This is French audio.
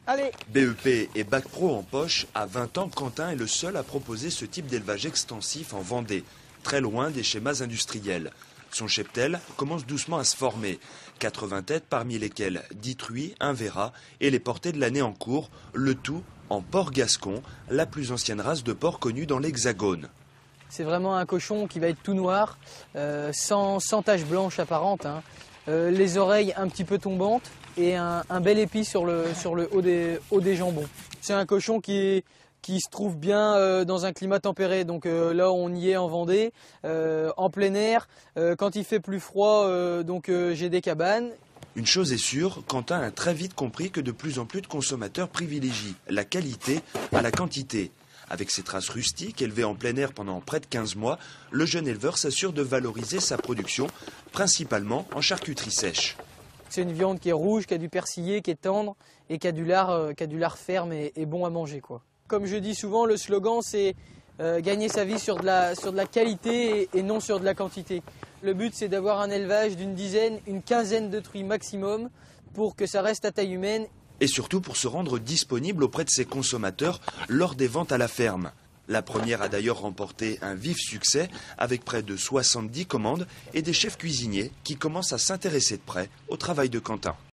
Allez. BEP et Bac Pro en poche, à 20 ans, Quentin est le seul à proposer ce type d'élevage extensif en Vendée, très loin des schémas industriels. Son cheptel commence doucement à se former. 80 têtes, parmi lesquelles 10 truies, un verra et les portées de l'année en cours, le tout en porc gascon, la plus ancienne race de porc connue dans l'Hexagone. C'est vraiment un cochon qui va être tout noir, sans taches blanches apparentes, hein. Les oreilles un petit peu tombantes et un bel épi sur le haut des jambons. C'est un cochon qui se trouve bien dans un climat tempéré. Donc là, on y est en Vendée, en plein air. Quand il fait plus froid, j'ai des cabanes. Une chose est sûre, Quentin a très vite compris que de plus en plus de consommateurs privilégient la qualité à la quantité. Avec ses traces rustiques élevées en plein air pendant près de 15 mois, le jeune éleveur s'assure de valoriser sa production, principalement en charcuterie sèche. C'est une viande qui est rouge, qui a du persillé, qui est tendre et qui a du lard ferme et bon à manger, quoi. Comme je dis souvent, le slogan c'est gagner sa vie sur de la qualité et non sur de la quantité. Le but c'est d'avoir un élevage d'une dizaine, une quinzaine de truies maximum pour que ça reste à taille humaine. Et surtout pour se rendre disponible auprès de ses consommateurs lors des ventes à la ferme. La première a d'ailleurs remporté un vif succès avec près de 70 commandes et des chefs cuisiniers qui commencent à s'intéresser de près au travail de Quentin.